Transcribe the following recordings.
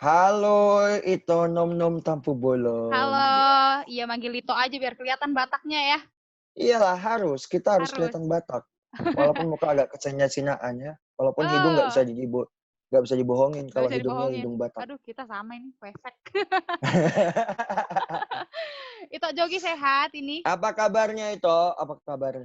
Halo, Ito Nom Nom Tampu Bolong. Halo, Ya. iya manggil Lito aja biar kelihatan Bataknya ya. Iyalah kita harus Harus. kelihatan Batak. Walaupun muka agak kecennya-cinaan ya. Walaupun hidung Oh, nggak bisa dibohongin nggak kalau bisa hidungnya dibohongin. hidung Batak. Aduh, kita sama ini, pesek. Ito Jogi sehat ini? Apa kabarnya Ito? Apa kabar?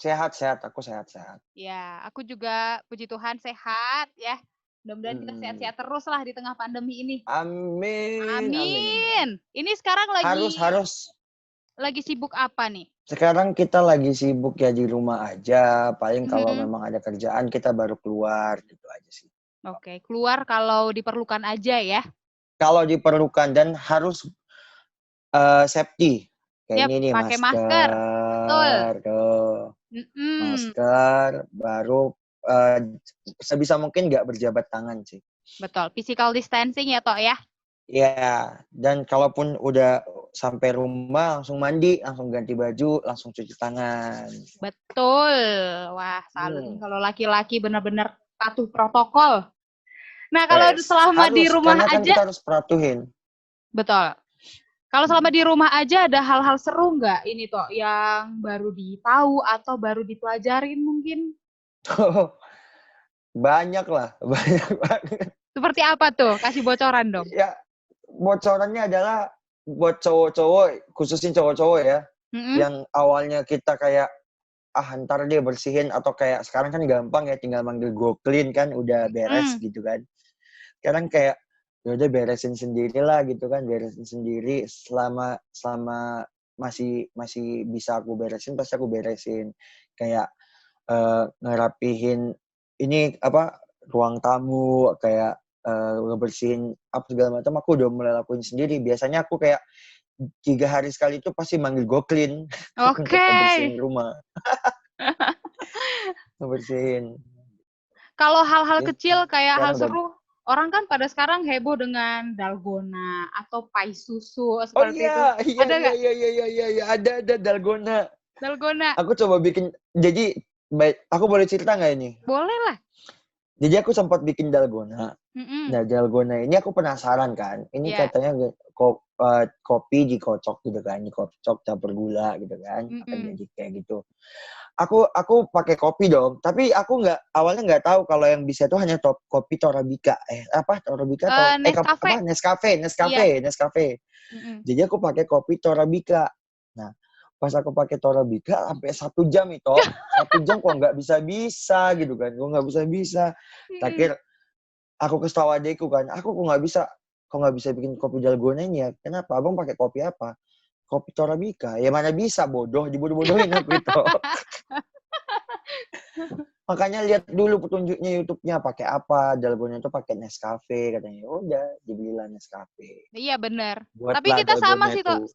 Sehat-sehat, aku sehat-sehat. Ya, aku juga puji Tuhan sehat ya. Mudah-mudahan kita Hmm. sehat-sehat terus lah di tengah pandemi ini. Amin, amin, amin. Amin. Ini sekarang Harus. lagi sibuk apa nih? Sekarang kita lagi sibuk ya di rumah aja. Paling kalau Mhm. memang ada kerjaan kita baru keluar gitu aja sih. Oke, keluar kalau diperlukan aja ya. Kalau diperlukan dan harus safety. Kayak Yap, ini nih pakai masker. Betul. masker, tuh. Mm-mm. Masker, baru sebisa mungkin nggak berjabat tangan sih. Betul, physical distancing ya Tok ya. Ya, dan kalaupun udah sampai rumah langsung mandi, langsung ganti baju, langsung cuci tangan. Betul. Wah, salut nih kalau laki-laki benar-benar patuh protokol. Nah, kalau Wes, selama di harus rumah karena kan aja, kita harus perhatuhin. betul. Kalau selama di rumah aja ada hal-hal seru nggak ini Tok yang baru ditahu atau baru dipelajarin mungkin? Banyak lah, banyak banget. Seperti apa tuh? Kasih bocoran dong. Ya, bocorannya adalah buat cowok-cowok, khususnya cowok-cowok ya, Mm-mm. yang awalnya kita kayak ntar dia bersihin atau kayak sekarang kan gampang ya tinggal manggil go clean kan udah beres Mm. gitu kan. Sekarang kayak ya udah beresin sendiri lah gitu kan, beresin sendiri selama selama masih bisa aku beresin pasti aku beresin. Kayak ngerapihin ini apa ruang tamu kayak ngebersihin apa segala macam aku udah mulai lakuin sendiri. Biasanya aku kayak 3 hari sekali itu pasti manggil go clean untuk Oke. ngebersihin rumah. Ngebersihin. Kalau hal-hal Ya, kecil kayak hal sekarang udah. seru, orang kan pada sekarang heboh dengan dalgona atau pai susu Oh seperti itu. iya, iya, Ada iya, nggak iya, iya, iya, iya, iya, ada dalgona. dalgona? Aku coba bikin, jadi, aku boleh cerita nggak ini? Boleh lah. Jadi aku sempat bikin dalgona. Mm-mm. Nah, dalgona ini aku penasaran kan. Ini Ya. katanya kopi dikocok gitu kan, dikocok campur gula gitu kan, akan Mm-mm. jadi kayak gitu. Aku pakai kopi dong, tapi aku awalnya nggak tahu kalau yang bisa itu hanya kopi Torabika. Torabika atau Nescafe. Iya. Nescafe. Mm-mm. Jadi aku pakai kopi Torabika. Nah, pas aku pakai Torabika sampai 1 jam itu, 1 jam kok nggak bisa gitu kan, kok nggak bisa. Mm-mm. Terakhir aku kasih tahu adekku kan, aku kok nggak bisa bikin kopi dalgona ini ya? Kenapa? Abang pakai kopi apa? Kopi Torabika. Ya mana bisa bodoh, dibodoh-bodohin aku itu. Makanya lihat dulu petunjuknya YouTube-nya pakai apa, dalgona itu pakai Nescafe katanya. Ya udah, dibelilah Nescafe. Iya benar. Tapi Buatlah kita sama dalgona sih Tok. itu.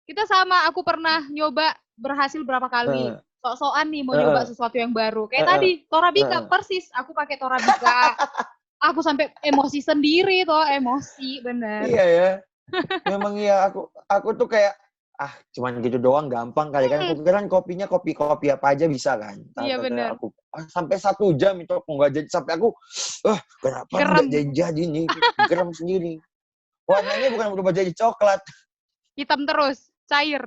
Kita sama. Aku pernah nyoba berhasil berapa kali. Heeh, Sok-sokan nih mau nyoba heeh, sesuatu yang baru. Kayak heeh, tadi Torabika heeh. persis. Aku pakai Torabika. Aku sampai emosi sendiri toh, emosi bener. Iya ya. Memang iya aku tuh kayak cuman gitu doang gampang kali kan. Aku kira kopinya kopi apa aja bisa kan. Iya Ternyata bener. aku sampai 1 jam itu aku nggak jadi sampai aku kenapa nggak Gerem. jadi nih gerem sendiri. Warnanya bukan berubah jadi coklat. Hitam terus, cair.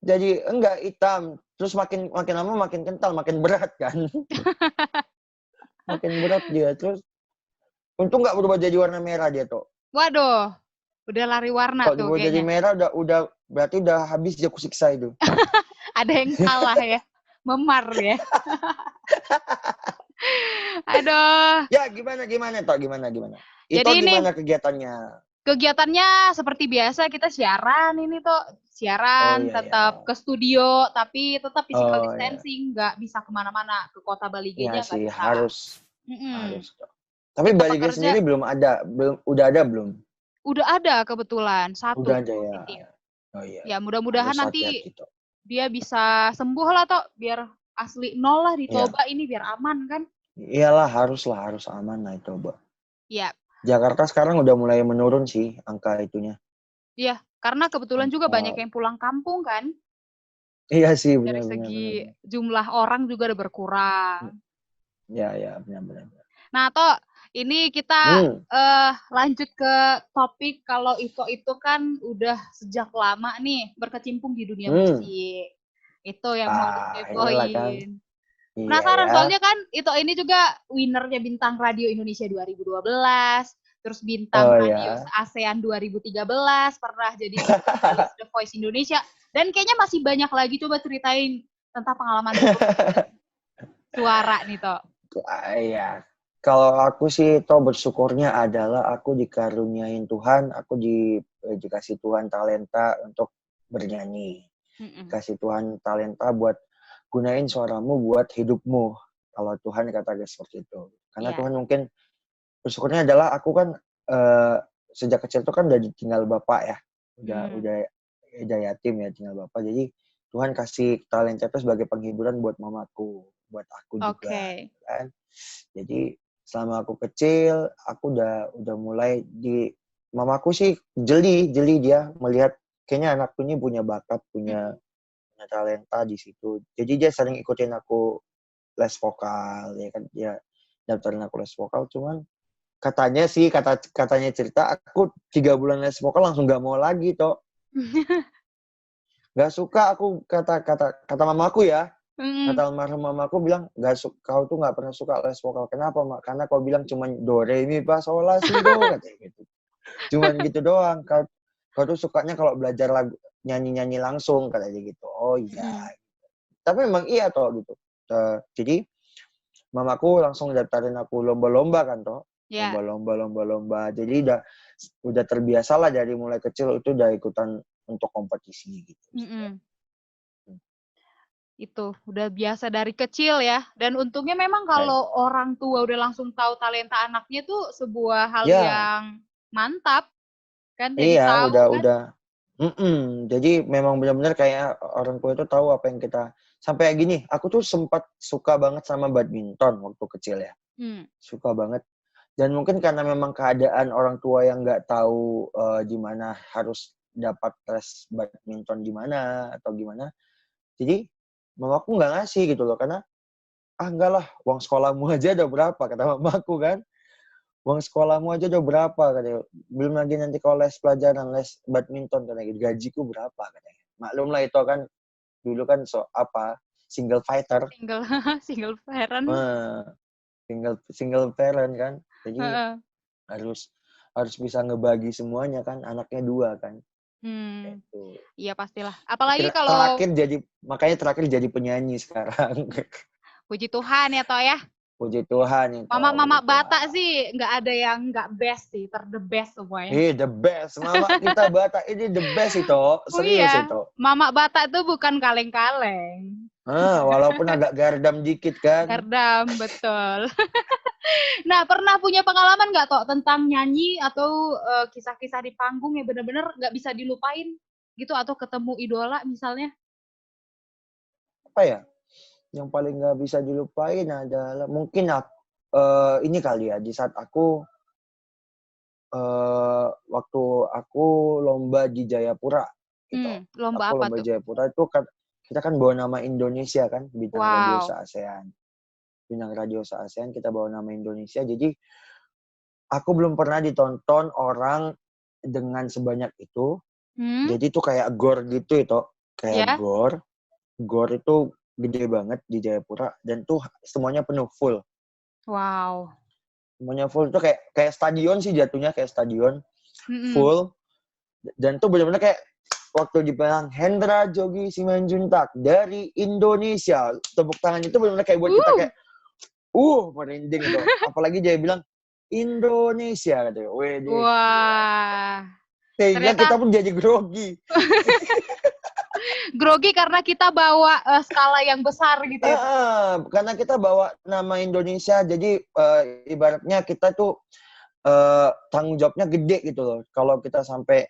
Jadi enggak hitam. Terus makin makin lama makin kental, makin berat kan. Makin berat dia. Terus untung nggak berubah jadi warna merah dia tuh. Waduh, udah lari warna Kalau tuh berubah jadi kayaknya. merah udah berarti udah habis dia kusiksa itu. Ada yang salah ya. Memar ya. Aduh. Ya gimana Tok? Gimana? Itu Jadi ini gimana kegiatannya? kegiatannya seperti biasa kita siaran ini tuh. Oh Siaran iya tetap ya. ke studio, tapi tetap physical Oh iya. distancing. Nggak bisa kemana-mana. Ke kota Balige Iya aja nggak sih bisa. harus Tok. Tapi Kita Bali Gas bekerja sendiri belum ada, udah ada belum? udah ada kebetulan Udah satu ada ya. positif. Oh iya. Ya mudah-mudahan Harus nanti hati-hati Tok. dia bisa sembuh lah toh, biar asli nol lah di Iya. Toba ini biar aman kan. Iyalah harus aman lah itu, Mbak. Ya, Jakarta sekarang udah mulai menurun sih angka itunya. iya, karena kebetulan juga banyak Angka yang pulang kampung kan. iya sih Dari benar. segi jumlah orang juga udah berkurang. Ya benar. Nah, toh Ini kita lanjut ke topik kalau itu kan udah sejak lama nih berkecimpung di dunia musik. Itu yang mau inilah kan. dikepoin. Iya Penasaran ya. soalnya kan Ito ini juga winnernya Bintang Radio Indonesia 2012, terus Bintang Radio ASEAN 2013, pernah jadi jurnalis The Voice Indonesia, dan kayaknya masih banyak lagi. Coba ceritain tentang pengalaman suara nih, Tok. Iya. Kalau aku sih bersyukurnya adalah aku dikaruniain Tuhan, aku dikasih Tuhan talenta untuk bernyanyi. Kasih Tuhan talenta buat gunain suaramu buat hidupmu. Kalau Tuhan kata seperti itu. Karena Tuhan mungkin bersyukurnya adalah aku kan sejak kecil tuh kan udah ditinggal bapak ya. Udah yatim ya, tinggal bapak. Jadi Tuhan kasih talenta itu sebagai penghiburan buat mamaku, buat aku juga. Kan? Jadi selama aku kecil, aku udah mulai mamaku sih jeli dia melihat kayaknya anakku ini punya bakat, punya talenta di situ. Jadi dia sering ikutin aku les vokal, ya kan, dia daftarin aku les vokal. Cuman katanya cerita aku 3 bulan les vokal langsung gak mau lagi toh. Gak suka aku, kata mamaku ya. Kata almarhum mamaku bilang, kau tuh gak pernah suka les vokal. Kenapa, Mak? Karena kau bilang cuman do, re, mi, fa, sol, la, si, do. Katanya gitu. Cuman gitu doang. Kau tuh sukanya kalau belajar lagu, nyanyi-nyanyi langsung. Katanya gitu. Oh iya. Tapi memang iya toh gitu. Jadi, mamaku langsung daftarin aku lomba-lomba kan toh. Lomba-lomba. Jadi udah terbiasa lah dari mulai kecil itu udah ikutan untuk kompetisi gitu. Itu udah biasa dari kecil ya, dan untungnya memang kalau orang tua udah langsung tahu talenta anaknya tuh sebuah hal yang mantap kan. Jadi tahu udah. Jadi memang benar-benar kayak orang tua itu tahu apa yang kita sampai gini. Aku tuh sempat suka banget sama badminton waktu kecil ya, suka banget. Dan mungkin karena memang keadaan orang tua yang nggak tahu di mana harus dapat les badminton di mana atau gimana, jadi mamaku nggak ngasih gitu loh, karena enggak lah, uang sekolahmu aja udah berapa, kata mamaku kan. Uang sekolahmu aja udah berapa, katanya. Belum lagi nanti kalau les pelajaran, les badminton, katanya. Gajiku berapa, katanya. Maklum lah itu kan, dulu kan single fighter. Single parent. Single parent kan. Jadi harus bisa ngebagi semuanya kan, anaknya 2 kan. Gitu. Iya pastilah. Apalagi kalau makanya terakhir jadi penyanyi sekarang. Puji Tuhan ya toh ya. Puji Tuhan ya. Mama Batak sih nggak ada yang nggak best sih, the best semuanya. The best. Mama kita Batak ini the best itu. Serius itu. Mama Batak tuh bukan kaleng-kaleng. Walaupun agak gardam dikit kan. Gardam, betul. Nah, pernah punya pengalaman nggak toh tentang nyanyi atau kisah-kisah di panggung yang benar-benar nggak bisa dilupain gitu, atau ketemu idola misalnya? Apa ya? Yang paling nggak bisa dilupain adalah mungkin ini kali ya, di saat aku waktu aku lomba di Jayapura gitu. Lomba aku apa lomba tuh? Jayapura itu kan kita kan bawa nama Indonesia kan, Bintang Radio se-ASEAN. Bintang Radio se-ASEAN kita bawa nama Indonesia. Jadi aku belum pernah ditonton orang dengan sebanyak itu. Jadi itu kayak gor gitu itu, kayak gor. Gor itu gede banget di Jayapura dan tuh semuanya penuh full. Wow. Semuanya full itu kayak stadion sih jatuhnya, kayak stadion full. Dan tuh benar-benar kayak waktu dibilang Hendra Jogi Simanjuntak dari Indonesia, tepuk tangan itu benar-benar kayak buat kita kayak merinding itu. Apalagi dia bilang Indonesia katanya. Wah. Sehingga kita pun jadi grogi. Grogi karena kita bawa skala yang besar gitu ya. Karena kita bawa nama Indonesia, jadi ibaratnya kita tuh tanggung jawabnya gede gitu loh. Kalau kita sampai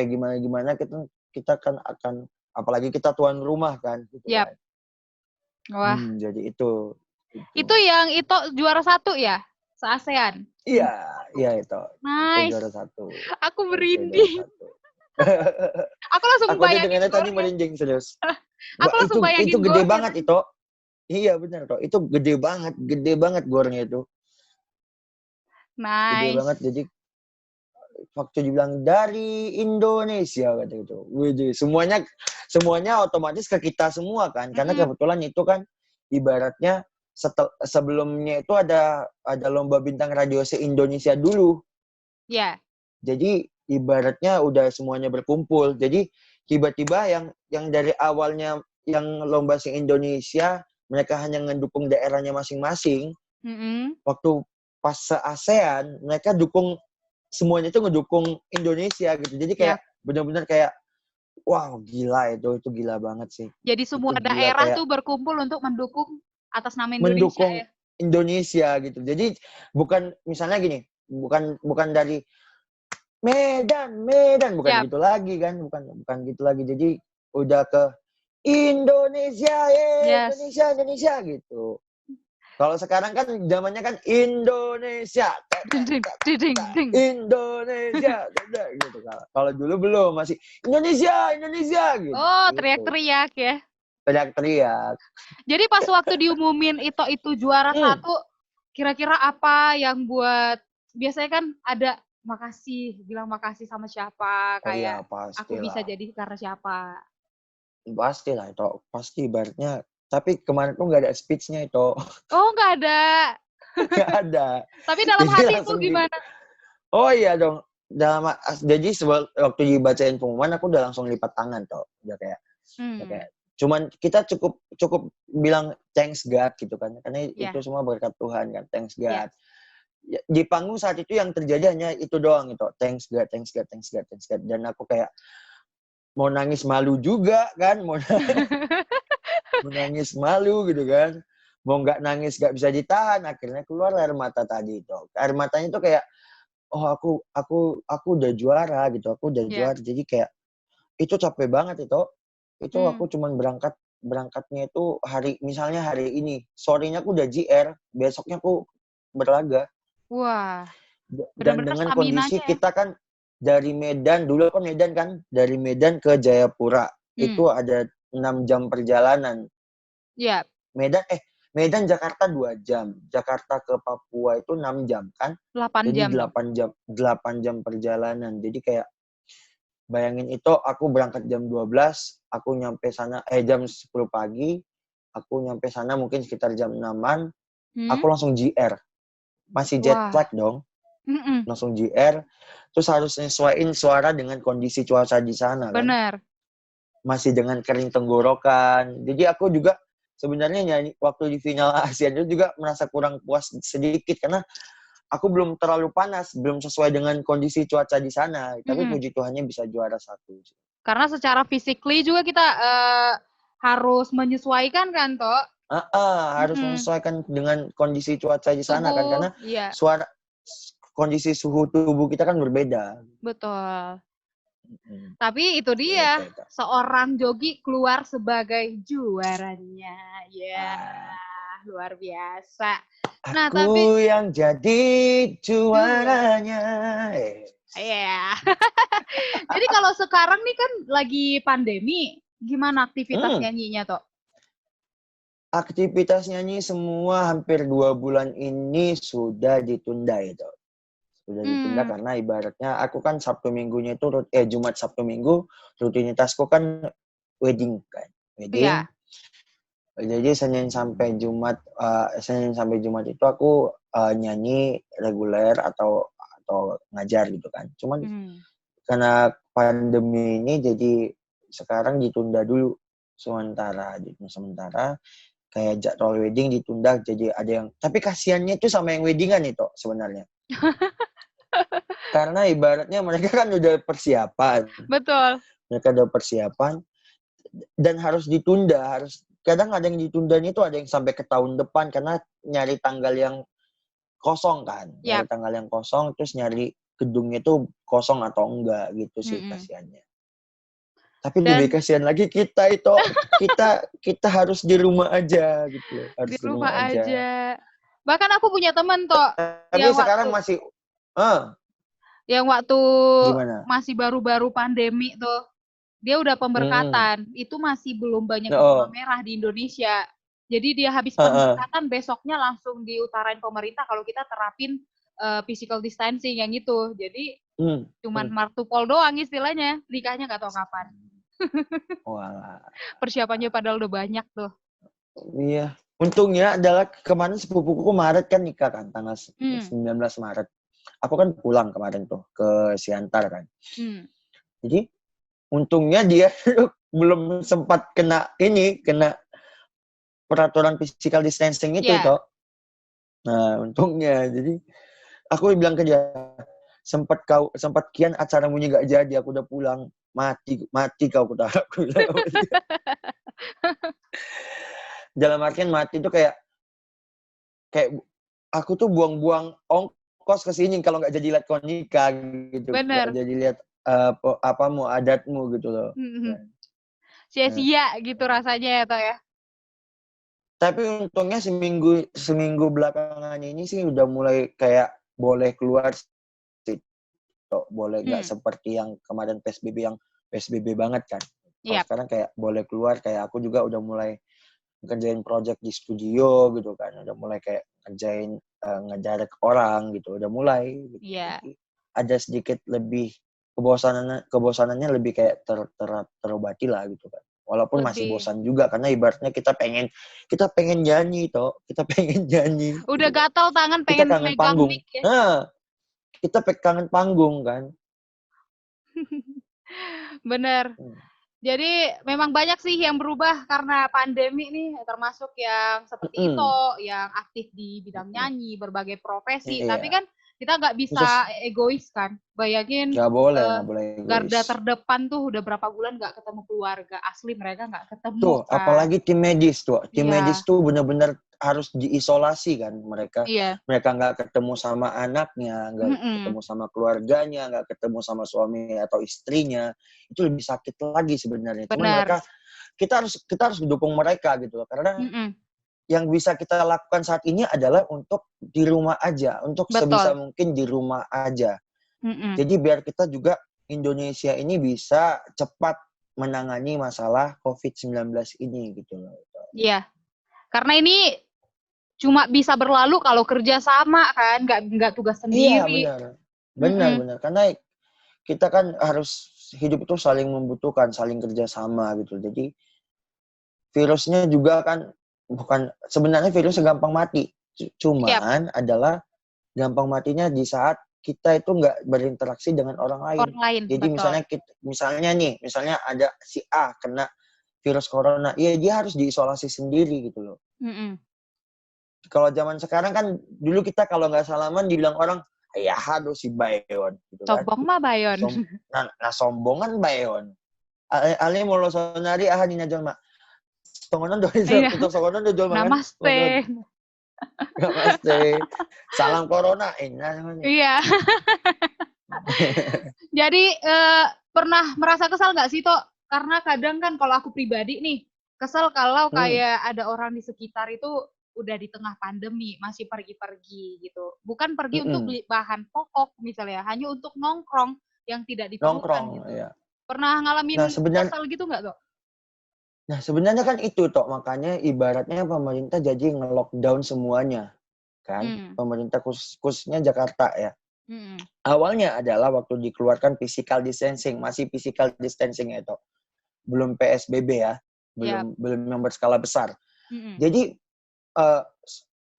gimana kita kan akan, apalagi kita tuan rumah kan gitu kan. Wah. Jadi itu. Itu yang itu juara 1 ya? Se-ASEAN. Iya itu. Nice. Itu juara 1. Aku merinding. Aku langsung bayangin. Aku tadi merinding serius. Aku langsung bayangin itu gede banget itu. Iya benar toh. Itu gede banget gornya itu. Gede Nice. banget. Jadi waktu dibilang dari Indonesia kata gitu. Wih, semuanya otomatis ke kita semua kan. Karena kebetulan itu kan ibaratnya sebelumnya itu ada lomba bintang radio se-Indonesia dulu. Ya. Jadi ibaratnya udah semuanya berkumpul. Jadi tiba-tiba yang dari awalnya yang lomba se-Indonesia mereka hanya ngedukung daerahnya masing-masing. Waktu pas se-ASEAN mereka semuanya itu ngedukung Indonesia gitu. Jadi kayak benar-benar kayak wow, gila itu gila banget sih. Jadi semua Itu gila daerah kayak tuh berkumpul untuk mendukung atas nama Indonesia mendukung ya. Indonesia gitu. Jadi bukan misalnya gini, bukan dari Medan bukan Yap. gitu lagi kan, bukan gitu lagi. Jadi udah ke Indonesia, Indonesia gitu. Kalau sekarang kan zamannya kan Indonesia. Indonesia gitu. Kalau dulu belum, masih Indonesia gitu. Oh, teriak-teriak ya. Teriak-teriak. Jadi pas waktu diumumin itu juara 1, kira-kira apa yang buat, biasanya kan ada bilang makasih sama siapa, Oh kayak iya, aku bisa pastilah. jadi karena siapa. Pastilah itu, pasti ibaratnya. Tapi kemarin tuh nggak ada speech-nya itu. Oh, nggak ada. Nggak ada. Tapi dalam Jadi hati itu langsung gimana? Oh iya dong. Jadi waktu dibacain pengumuman aku udah langsung lipat tangan tuh. Udah kayak cuman kita cukup bilang thanks God gitu kan. Karena itu semua berkat Tuhan kan. Thanks God. Di panggung saat itu yang terjadi hanya itu doang itu. Thanks God. Dan aku kayak mau nangis malu juga kan. Mau nangis malu gitu kan. Mau nggak nangis nggak bisa ditahan. Akhirnya keluar air mata tadi itu. Air matanya itu kayak oh aku udah juara gitu, aku udah juara. Jadi kayak itu capek banget itu aku cuman berangkatnya itu misalnya hari ini sorenya aku udah JR, besoknya aku berlaga. Wah, Dan benar-benar dengan kondisi staminanya ya. kita kan dari Medan, dulu kan Medan kan, dari Medan ke Jayapura itu ada 6 jam perjalanan. Iya. Medan Jakarta 2 jam. Jakarta ke Papua itu 6 jam kan. 8 Jadi jam dong. 8 jam perjalanan. Jadi kayak bayangin itu aku berangkat jam 12, aku nyampe sana jam 10 pagi, aku nyampe sana mungkin sekitar jam 6-an, aku langsung JR. Masih jet lag dong. Langsung JR. Terus harus nyesuaiin suara dengan kondisi cuaca di sana kan. Benar. Masih dengan kering tenggorokan. Jadi aku juga sebenarnya nyanyi waktu di final ASEAN itu juga merasa kurang puas sedikit karena aku belum terlalu panas, belum sesuai dengan kondisi cuaca di sana. Tapi puji Tuhannya bisa juara 1. Karena secara physically juga kita harus menyesuaikan kan, Tok? Harus menyesuaikan dengan kondisi cuaca di sana kan karena kondisi suhu tubuh kita kan berbeda. Betul. Tapi itu dia, seorang Jogi keluar sebagai juaranya. Luar biasa. Nah, aku yang jadi juaranya. Jadi kalau sekarang nih kan lagi pandemi, gimana aktivitas nyanyinya, Tok? Aktivitas nyanyi semua hampir 2 bulan ini sudah ditunda itu. Sudah ditunda karena ibaratnya aku kan Sabtu Minggunya itu Jumat Sabtu Minggu rutinitasku kan wedding kan. Wedding. Jadi Senin sampai Jumat itu aku nyanyi reguler atau ngajar gitu kan. Cuman karena pandemi ini jadi sekarang ditunda dulu sementara kayak jadwal wedding ditunda jadi ada yang tapi kasihannya itu sama yang weddingan itu sebenarnya. Karena ibaratnya mereka kan udah persiapan. Betul. Mereka udah persiapan dan harus ditunda, kadang ada yang ditundanya itu ada yang sampai ke tahun depan karena nyari tanggal yang kosong kan. Nyari tanggal yang kosong terus nyari gedungnya itu kosong atau enggak gitu sih kasihannya. Tapi lebih kasihan lagi kita kita harus di rumah aja gitu. Harus di rumah aja. Bahkan aku punya teman Tok. Tapi sekarang masih yang waktu gimana? masih baru-baru pandemi tuh. Dia udah pemberkatan. Itu masih belum banyak zona merah di Indonesia. Jadi dia habis pemberkatan besoknya langsung diutarain pemerintah kalau kita terapin physical distancing yang itu. Jadi cuman Hmm. martupol doang istilahnya. Nikahnya nggak tahu kapan. Walah. Persiapannya padahal udah banyak tuh. Iya. Untungnya adalah kemarin sepupuku Maret kan nikah kan, tanggal 19 Maret. Aku kan pulang kemarin tuh ke Siantar kan. Jadi untungnya dia belum sempat kena peraturan physical distancing itu toh. Nah, untungnya. Jadi aku bilang ke dia, sempat kian acaramu nggak jadi, aku udah pulang, mati kau aku bilang. Dalam artian mati itu kayak aku tuh buang-buang ongkos ke sini kalau nggak jadi lihat kau nikah gitu. Nggak jadi lihat adatmu gitu loh. Sia-sia gitu rasanya ya toh ya. Tapi untungnya seminggu belakangan ini sih udah mulai kayak boleh keluar sih. Boleh nggak seperti yang kemarin PSBB banget kan. Kalau sekarang kayak boleh keluar, kayak aku juga udah mulai ngerjain project di studio gitu kan. Udah mulai kayak ngerjain ngejarek orang gitu. Udah mulai gitu. Jadi ada sedikit lebih kebosanannya lebih kayak terobati lah gitu kan. Walaupun masih bosan juga karena ibaratnya kita pengen nyanyi toh, kita pengen nyanyi. Udah gitu. Gatal tangan pengen kita kangen megang panggung. mic ya. Nah, kita kangen panggung kan. Bener. Jadi memang banyak sih yang berubah karena pandemi nih, termasuk yang seperti itu, yang aktif di bidang nyanyi, berbagai profesi. Tapi kan kita nggak bisa egois kan. Bayangin nggak boleh egois. Garda terdepan tuh udah berapa bulan nggak ketemu keluarga. Asli mereka nggak ketemu tuh, kan. Apalagi tim medis tuh. Tim medis tuh benar-benar harus diisolasi kan mereka. Mereka nggak ketemu sama anaknya, nggak ketemu sama keluarganya, nggak ketemu sama suami atau istrinya. Itu lebih sakit lagi sebenarnya. Cuman mereka kita harus dukung mereka gitu loh. Karena yang bisa kita lakukan saat ini adalah untuk di rumah aja, untuk sebisa mungkin di rumah aja. Jadi biar kita juga Indonesia ini bisa cepat menangani masalah COVID-19 ini gitu loh. Iya, karena ini cuma bisa berlalu kalau kerja sama kan, nggak tugas sendiri. Iya benar. Karena kita kan harus hidup itu saling membutuhkan, saling kerja sama gitu. Jadi virusnya juga kan sebenarnya virusnya gampang mati. Cuman adalah gampang matinya di saat kita itu nggak berinteraksi dengan orang lain. Jadi misalnya ada si A kena virus corona, ya dia harus diisolasi sendiri gitu loh. Kalau zaman sekarang kan dulu kita kalau nggak salaman dibilang orang, ya aduh si Bayon. Gitu kan. Sombong mah Bayon. Sombongan Bayon. Ali mau lo sonari dina jalma. Songonon do Namaste. Namaste. Salam corona. Iya. Jadi pernah merasa kesal nggak sih Tok? Karena kadang kan kalau aku pribadi nih kesel kalau kayak ada orang di sekitar itu udah di tengah pandemi masih pergi-pergi gitu. Bukan pergi untuk beli bahan pokok misalnya, hanya untuk nongkrong yang tidak diperlukan gitu. Iya. Pernah ngalamin kesel gitu nggak Tok? Nah sebenarnya kan itu Tok, makanya ibaratnya pemerintah jadi nge-lockdown semuanya kan. Pemerintah khususnya Jakarta ya. Awalnya adalah waktu dikeluarkan physical distancing, masih physical distancing itu. Belum PSBB ya. Belum yang berskala besar. Jadi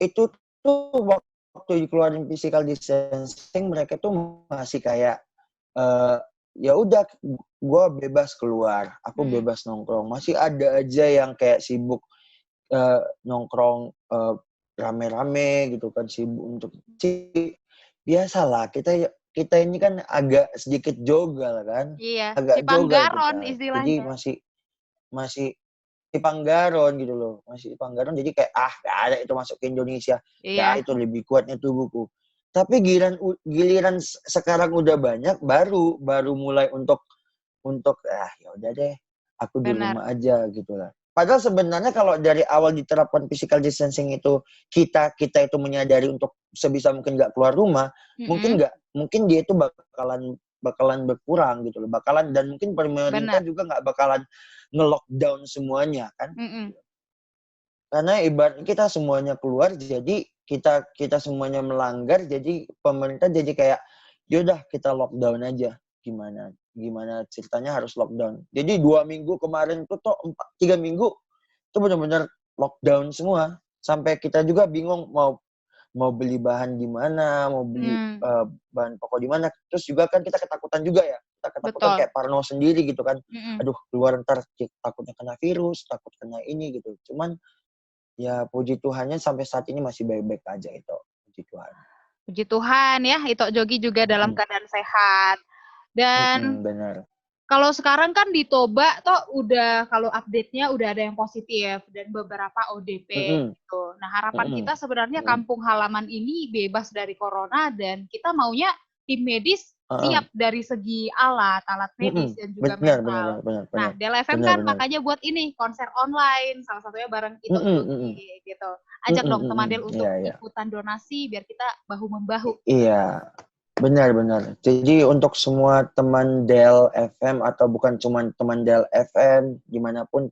itu tuh waktu dikeluarin physical distancing mereka tuh masih kayak ya udah gue bebas keluar, aku bebas nongkrong. Masih ada aja yang kayak sibuk nongkrong rame-rame gitu kan, sibuk untuk biasalah kita ini kan agak sedikit jogal kan. Iya, agak si Panggaron jogal kita. istilahnya. Jadi masih di Panggaron gitu loh. Masih di Panggaron jadi kayak gak ada itu masuk ke Indonesia. Iya. Itu lebih kuatnya tubuhku. Tapi giliran sekarang udah banyak baru mulai untuk ya udah deh, aku di rumah aja gitu lah. Padahal sebenarnya kalau dari awal diterapkan physical distancing itu kita itu menyadari untuk sebisa mungkin nggak keluar rumah, mungkin dia itu bakalan berkurang gitu loh, dan mungkin pemerintah juga nggak bakalan nge-lockdown semuanya kan. Karena ibarat kita semuanya keluar, jadi kita semuanya melanggar, jadi pemerintah jadi kayak yaudah kita lockdown aja. Gimana ceritanya harus lockdown. Jadi 2 minggu kemarin tuh 3 minggu itu benar-benar lockdown semua. Sampai kita juga bingung mau beli bahan di mana, mau beli bahan pokok di mana. Terus juga kan kita ketakutan juga ya. Kita ketakutan kayak parno sendiri gitu kan. Aduh, keluar ntar takutnya kena virus, takut kena ini gitu. Cuman ya puji Tuhannya sampai saat ini masih baik-baik aja itu. Puji Tuhan. Puji Tuhan ya, Ito Jogi juga dalam keadaan sehat. Dan benar. Kalau sekarang kan di Toba toh udah kalau update-nya udah ada yang positif dan beberapa ODP gitu. Nah, harapan kita sebenarnya kampung halaman ini bebas dari corona dan kita maunya tim medis siap dari segi alat medis dan juga mental. Nah, Del FM kan makanya buat ini konser online, salah satunya bareng Ito Jogi gitu. Ajak dong teman Del untuk ikutan donasi biar kita bahu-membahu. Iya. Benar. Jadi untuk semua teman Del FM atau bukan cuma teman Del FM, dimanapun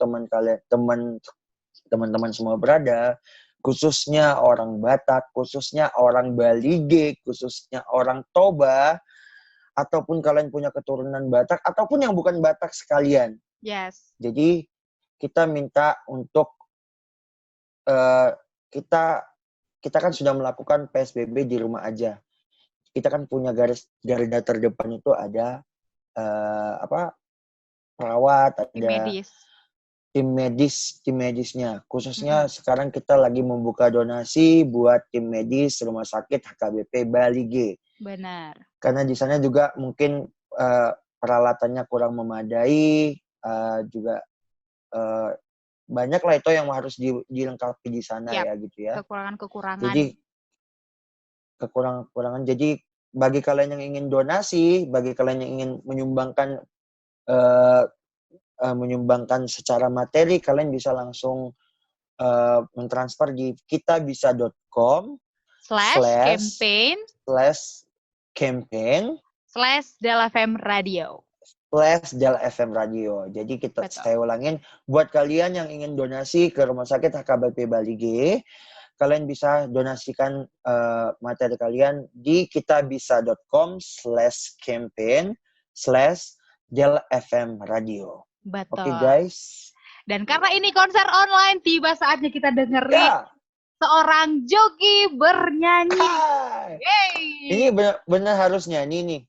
teman-teman semua berada, khususnya orang Batak, khususnya orang Balige, khususnya orang Toba, ataupun kalian punya keturunan Batak, ataupun yang bukan Batak sekalian. Yes. Jadi kita minta untuk kita kan sudah melakukan PSBB di rumah aja. Kita kan punya garda terdepan itu ada perawat, ada tim medisnya. Khususnya sekarang kita lagi membuka donasi buat tim medis rumah sakit HKBP Balige. Benar. Karena di sana juga mungkin peralatannya kurang memadai, juga banyak lah itu yang harus dilengkapi di sana ya gitu ya. Kekurangan-kekurangan. Jadi kekurangan. Jadi bagi kalian yang ingin donasi, bagi kalian yang ingin menyumbangkan secara materi, kalian bisa langsung mentransfer di kitabisa.com /campaign/Del FM Radio. /Del FM Radio. Jadi saya ulangin, buat kalian yang ingin donasi ke Rumah Sakit HKBP Balige, kalian bisa donasikan materi kalian di kitabisa.com /campaign/Del FM Radio. Betul. Oke guys. Dan karena ini konser online, tiba saatnya kita dengerin seorang Jogi bernyanyi. Ini benar harus nyanyi nih.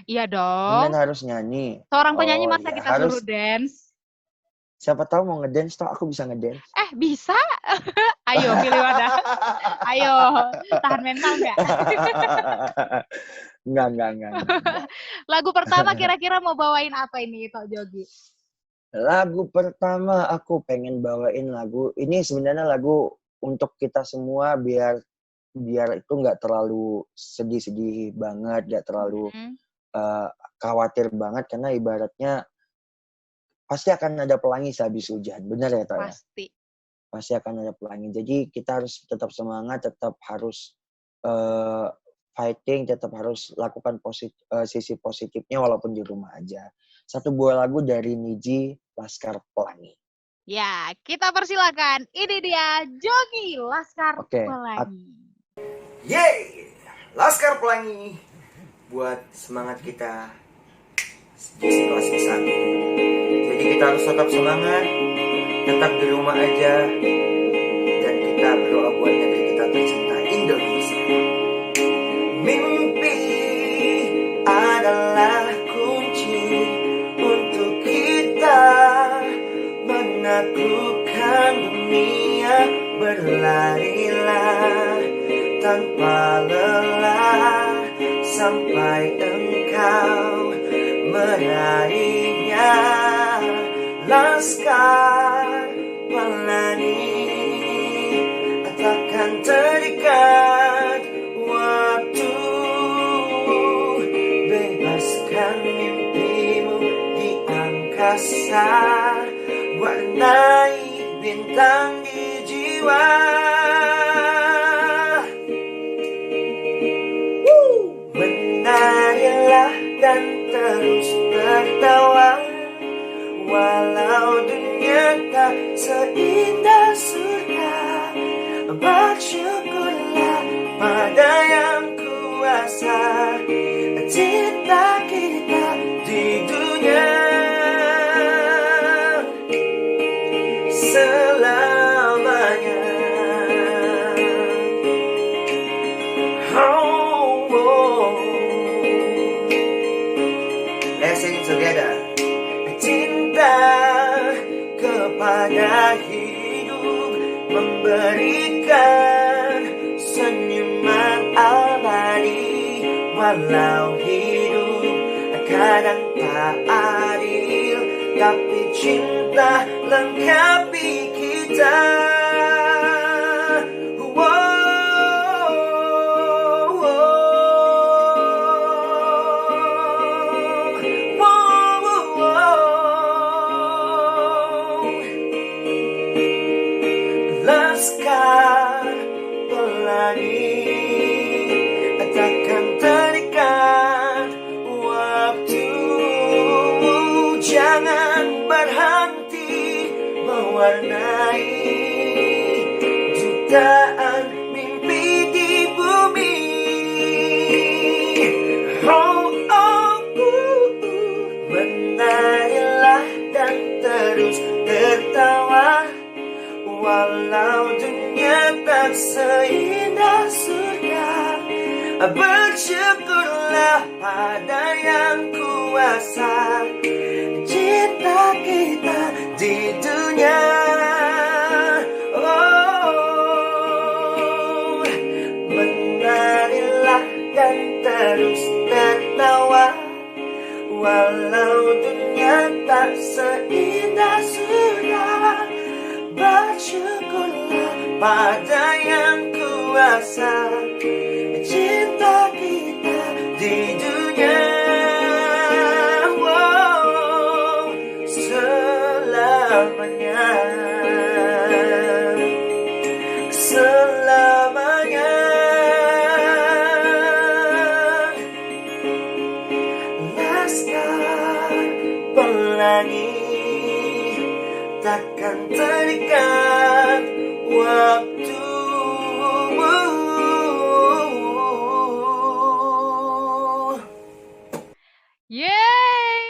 Iya dong. Benar harus nyanyi. Seorang penyanyi masa kita suruh dance. Siapa tahu mau ngedance, toh aku bisa ngedance. Bisa. Ayo, pilih wadah. Ayo, tahan mental nggak? Enggak. Lagu pertama kira-kira mau bawain apa ini, Tok Jogi? Lagu pertama aku pengen bawain lagu, ini sebenarnya lagu untuk kita semua biar itu nggak terlalu sedih-sedih banget, nggak terlalu khawatir banget, karena ibaratnya pasti akan ada pelangi sehabis hujan. Benar ya, Toh? Pasti akan ada pelangi. Jadi kita harus tetap semangat, tetap harus fighting, tetap harus lakukan sisi positifnya walaupun di rumah aja. Satu buah lagu dari Niji, Laskar Pelangi. Ya, kita persilakan. Ini dia Jogi Laskar Pelangi. Yeay! Laskar Pelangi buat semangat kita di situasi saat ini. Jadi kita harus tetap semangat, tetap di rumah aja, dan kita berdoa buat negeri kita tercinta Indonesia. Mimpi adalah kunci untuk kita menaklukkan dunia. Berlarilah tanpa lelah sampai engkau meraihnya. Laskar Pelangi takkan terikat waktu. Bebaskan mimpimu di angkasa, warnai bintang di jiwa. Menarilah dan terus tertawa, walau dunia tak seindah surga. Bersyukurlah kepada yang kuasa, cinta kita di dunia selamanya. Oh, oh. Let's sing together. Cinta kepada hidup, memberikan senyuman abadi. Walau hidup kadang tak adil, tapi cinta lengkapi kita. Laskar Pelangi takkan terikat waktu, jangan berhenti mewarnai jutaan mimpi di bumi. Oh, oh, menarilah dan terus tertawa, walau dunia tak seindah surga. Bersyukurlah pada yang kuasa, cinta kita di dunia. Oh, menarilah dan terus tertawa, walau dunia tak seindah surga. Bersyukurlah pada yang kuasa, cinta kita di dunia. Oh, selamanya, selamanya. Laskar Pelangi takkan terikat waktu. Yeay,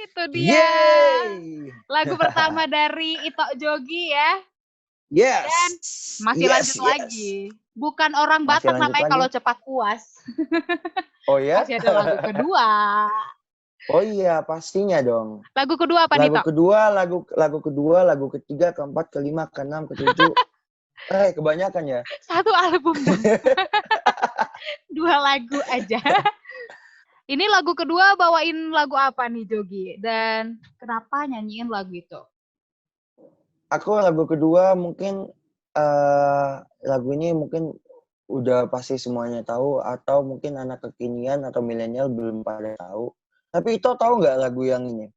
itu dia. Yeay. Lagu pertama dari Ito Jogi ya. Yes. Dan masih lanjut lagi. Bukan orang Masih Batak lanjut namanya lagi. kalau cepat puas. Oh ya? Masih ada lagu kedua. Oh iya, pastinya dong. Lagu kedua apa nih, Lagu Tok? kedua, lagu kedua, lagu ketiga, keempat, kelima, keenam, ketujuh. Kebanyakan ya. Satu album dong. 2 lagu aja. Ini lagu kedua bawain lagu apa nih, Jogi? Dan kenapa nyanyiin lagu itu? Aku lagu kedua mungkin lagu ini mungkin udah pasti semuanya tahu, atau mungkin anak kekinian atau milenial belum pada tahu. Tapi itu tahu nggak lagu yang ini?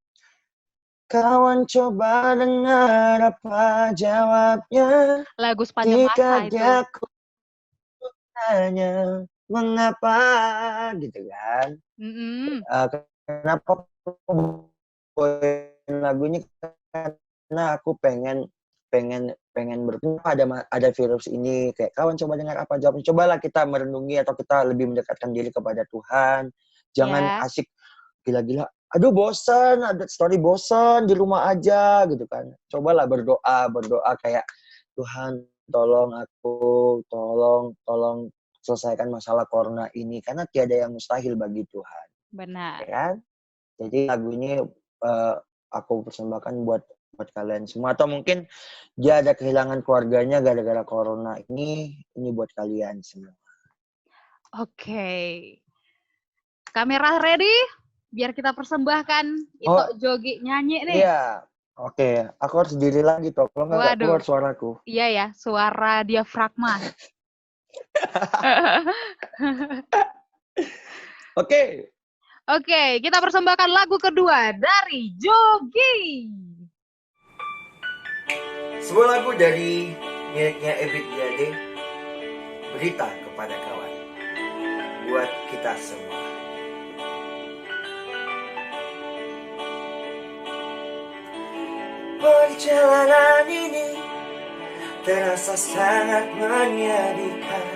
Kawan coba dengar apa jawabnya. Lagu sepanjang Jika masa itu. dia tanya mengapa gitu kan. Kenapa aku bawain lagu ini? Karena aku pengen ada virus ini, kayak kawan coba dengar apa jawabnya. Cobalah kita merenungi atau kita lebih mendekatkan diri kepada Tuhan. Jangan asik gila-gila. Aduh bosan, ada story bosan di rumah aja gitu kan. Cobalah berdoa kayak Tuhan tolong aku, tolong selesaikan masalah corona ini, karena tiada yang mustahil bagi Tuhan. Benar. Ya kan? Jadi lagu ini aku persembahkan buat kalian semua, atau mungkin dia ada kehilangan keluarganya gara-gara corona ini buat kalian semua. Oke. Kamera ready? Biar kita persembahkan Ito Jogi nyanyi nih. Iya. Oke, aku harus diri lagi toh, kalau nggak keluar suaraku. Iya ya, suara diafragma. Oke. Oke, kita persembahkan lagu kedua dari Jogi. Sebuah lagu dari miliknya Ebit Yade, Berita Kepada Kawan, buat kita semua. Perjalanan ini terasa sangat menyedihkan.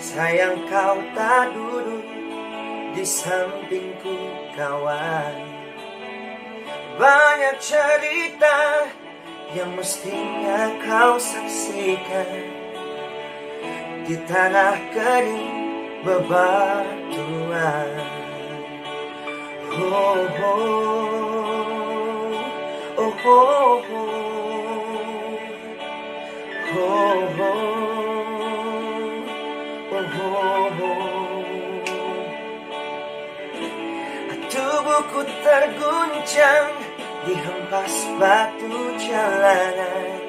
Sayang kau tak duduk di sampingku kawan. Banyak cerita yang mestinya kau saksikan di tanah kering bebatuan. Oh, oh, oh, oh, oh, oh, tubuhku terguncang di hempas batu jalanan.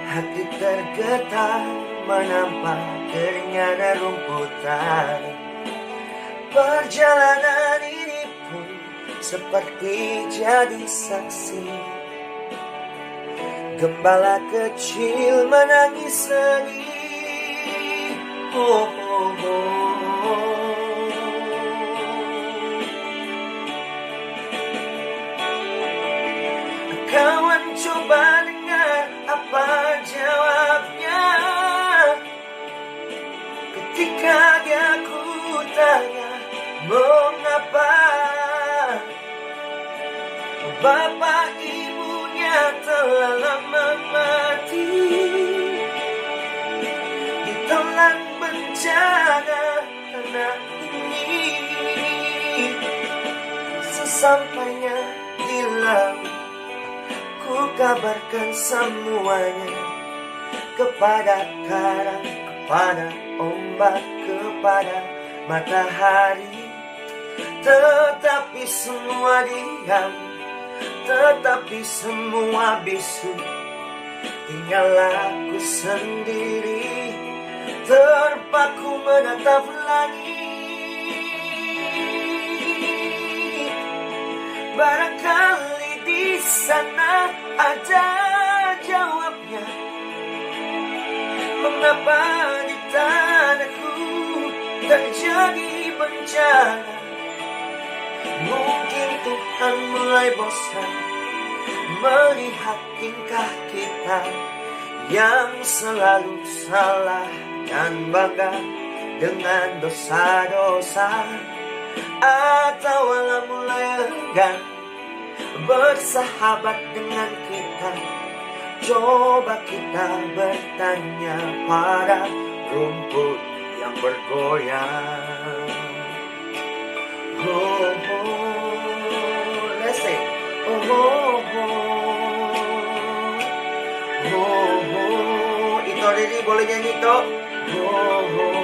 Hati tergetar menampak keringnya rumputan. Perjalanan ini pun seperti jadi saksi. Gembala kecil menangis sedih. Oh, oh, oh. Kawan coba dengar apa jawabnya ketika dia ku tanya mengapa bapak ibunya telah lama mati ditelan bencana tanah ini. Sesampainya di laut ku kabarkan semuanya kepada karang, kepada ombak, kepada matahari. Tetapi semua diam, tetapi semua bisu. Tinggal aku sendiri terpaku menatap langit. Barangkali di sana ada jawabnya. Mengapa di tanahku terjadi bencana? Mungkin Tuhan mulai bosan melihat tingkah kita yang selalu salah dan bangga dengan dosa-dosa. Atau malah mulai enggan bersahabat dengan kita. Coba kita bertanya pada rumput yang bergoyang. Oh, oh, let's say, oh, oh, oh, oh, oh. Ito Riri, boleh nyanyi Ito? Oh, oh.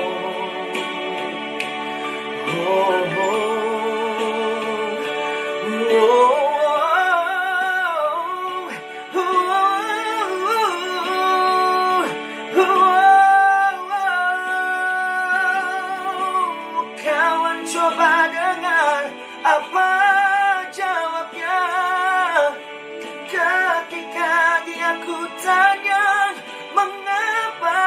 Oh, oh, oh. Coba dengar apa jawabnya ketika dia ku tanya mengapa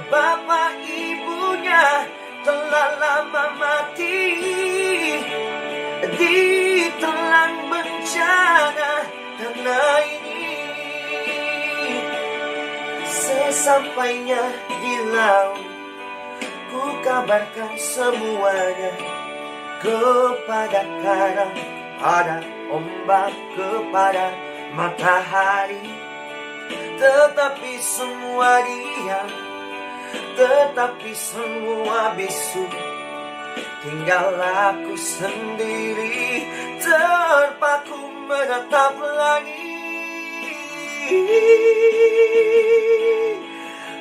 bapak ibunya telah lama mati ditelan bencana tanah ini. Sesampainya di laut ku kabarkan semuanya kepada karang, kepada ombak, kepada matahari. Tetapi semua diam, tetapi semua bisu. Tinggal aku sendiri terpaku menatap langit.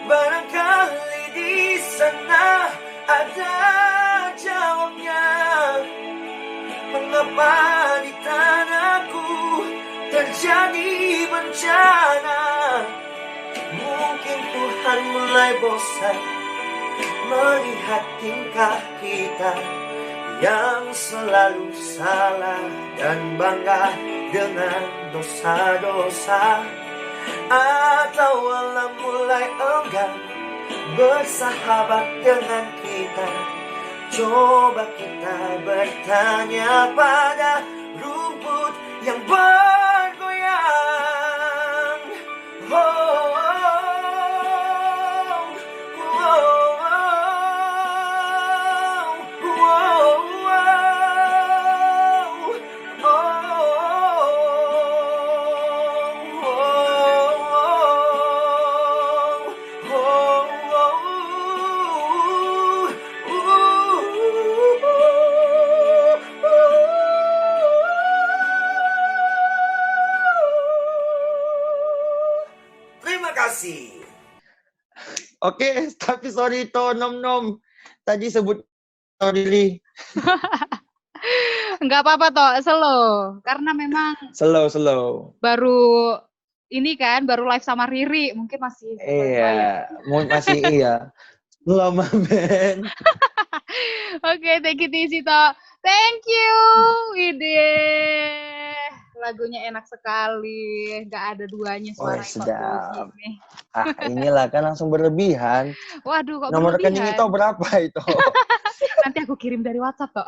Barangkali di sana ada jawabnya. Mengapa di tanahku terjadi bencana? Mungkin Tuhan mulai bosan melihat tingkah kita yang selalu salah dan bangga dengan dosa-dosa. Atau Allah mulai enggan bersahabat dengan kita. Coba kita bertanya pada rumput yang bergoyang. Oh, oh, Oke, tapi sorry to nom. Tadi sebut diri. Enggak apa-apa toh, slow. Karena memang Slow. baru ini kan, baru live sama Riri, mungkin masih Iya, masih iya. Lama Ben. Oke, take it easy toh. Thank you, Wide. Lagunya enak sekali, nggak ada duanya suara Ito Sedap. Jogi nih. Inilah kan langsung berlebihan. Waduh, kok Nomor berlebihan? rekening itu berapa itu? Nanti aku kirim dari WhatsApp toh.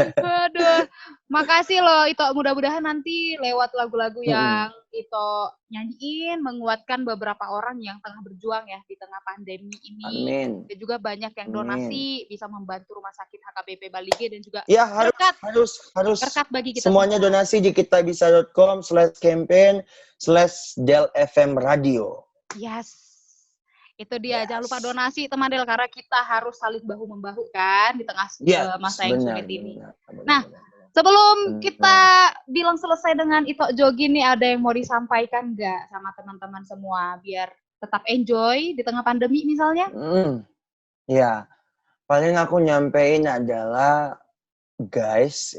Waduh, makasih loh Ito. Mudah-mudahan nanti lewat lagu-lagu yang Ito nyanyiin menguatkan beberapa orang yang tengah berjuang ya di tengah pandemi ini. Amin. Dan juga banyak yang donasi bisa membantu Rumah Sakit HKBP Balige dan juga ya harus berkat bagi kita semuanya semua. Donasi di kitabisa.com/campaign/DelFM Radio. Yes. Itu dia, jangan lupa donasi teman Del, karena kita harus saling bahu-membahu kan di tengah masa yang sulit ini. Nah, sebelum kita bilang selesai dengan Ito Jogi nih, ada yang mau disampaikan nggak sama teman-teman semua biar tetap enjoy di tengah pandemi misalnya? Ya, paling aku nyampein adalah guys,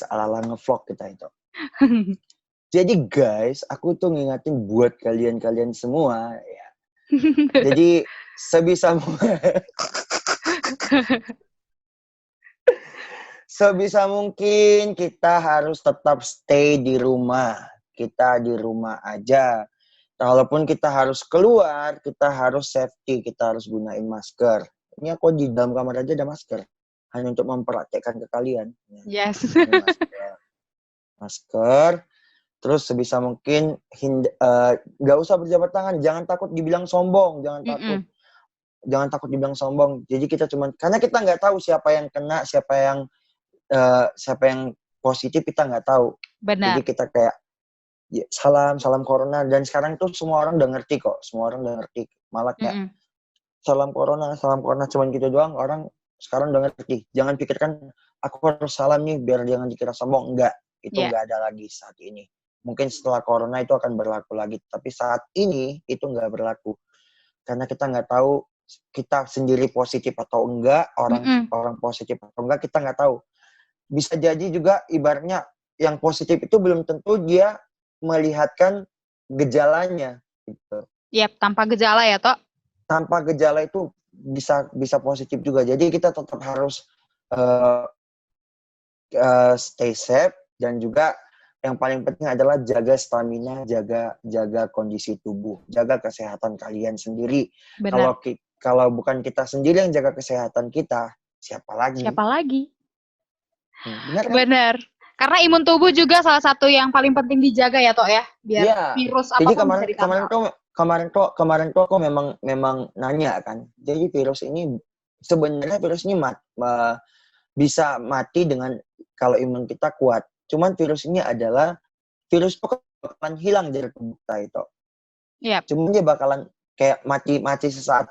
ala-ala ngevlog kita itu. Jadi guys, aku tuh ngingetin buat kalian semua ya. Jadi sebisa mungkin kita harus tetap stay di rumah. Kita di rumah aja. Walaupun kita harus keluar, kita harus safety, kita harus gunain masker. Ini aku di dalam kamar aja ada masker. Hanya untuk mempraktekkan ke kalian. Yes. Masker. Terus sebisa mungkin nggak usah berjabat tangan, jangan takut dibilang sombong, jangan takut dibilang sombong. Jadi kita karena kita nggak tahu siapa yang kena, siapa yang positif, kita nggak tahu. Benar. Jadi kita kayak ya, salam corona, dan sekarang tuh semua orang udah ngerti kok, malah kayak salam corona cuman gitu doang, orang sekarang udah ngerti. Jangan pikirkan aku harus salam nih biar jangan dikira sombong, enggak, itu nggak ada lagi saat ini. Mungkin setelah corona itu akan berlaku lagi, tapi saat ini itu nggak berlaku. Karena kita nggak tahu kita sendiri positif atau enggak, orang positif atau enggak, kita nggak tahu. Bisa jadi juga ibaratnya yang positif itu belum tentu dia melihatkan gejalanya. Gitu. Yep, tanpa gejala ya, Tok? Tanpa gejala itu bisa positif juga. Jadi kita tetap harus stay safe, dan juga yang paling penting adalah jaga stamina, jaga kondisi tubuh, jaga kesehatan kalian sendiri. Kalau bukan kita sendiri yang jaga kesehatan kita, siapa lagi? Benar kan? Benar. Karena imun tubuh juga salah satu yang paling penting dijaga ya, Tok ya, biar virus apapun bisa ditangkal. Kemarin tuh aku memang nanya kan. Jadi virus ini bisa mati dengan kalau imun kita kuat. Cuman virus ini adalah virus itu bakalan hilang dari tubuh kita itu. Yep. Cuman dia bakalan kayak mati sesaat.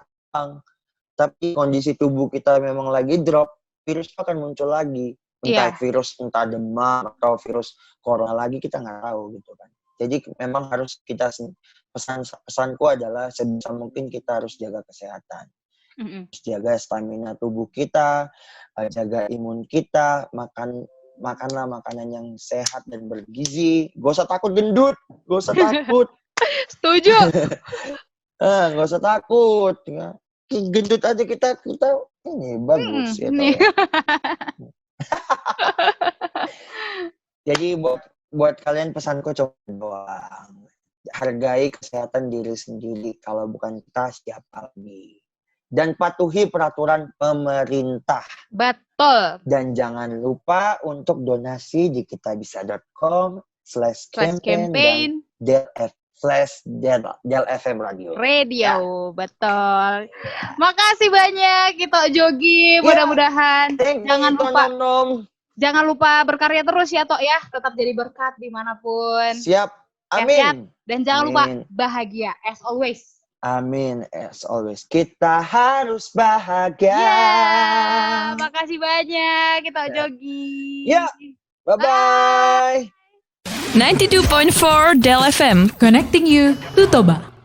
Tapi kondisi tubuh kita memang lagi drop, virus itu akan muncul lagi. Entah demam atau virus corona lagi, kita nggak tahu gitu kan. Jadi memang harus kita pesanku adalah sebisa mungkin kita harus jaga kesehatan. Jaga stamina tubuh kita, jaga imun kita, makanlah makanan yang sehat dan bergizi. Gak usah takut gendut, gak usah takut. Setuju. Gak usah takut. Gendut aja kita ini bagus ya. Jadi buat kalian pesanku coba doang. Hargai kesehatan diri sendiri. Kalau bukan kita, siapa lagi? Dan patuhi peraturan pemerintah. Betul. Dan jangan lupa untuk donasi di kitabisa.com/campaign dan DelFM Radio. Betul. Makasih banyak Ito Jogi. Mudah-mudahan jangan lupa berkarya terus ya, Tok ya. Tetap jadi berkat dimanapun. Siap. Amin. Sehat. Dan jangan lupa bahagia as always. Amin, as always. Kita harus bahagia. Ya, makasih banyak Ito Jogi. Ya, bye-bye. 92.4 Del FM, connecting you to Toba.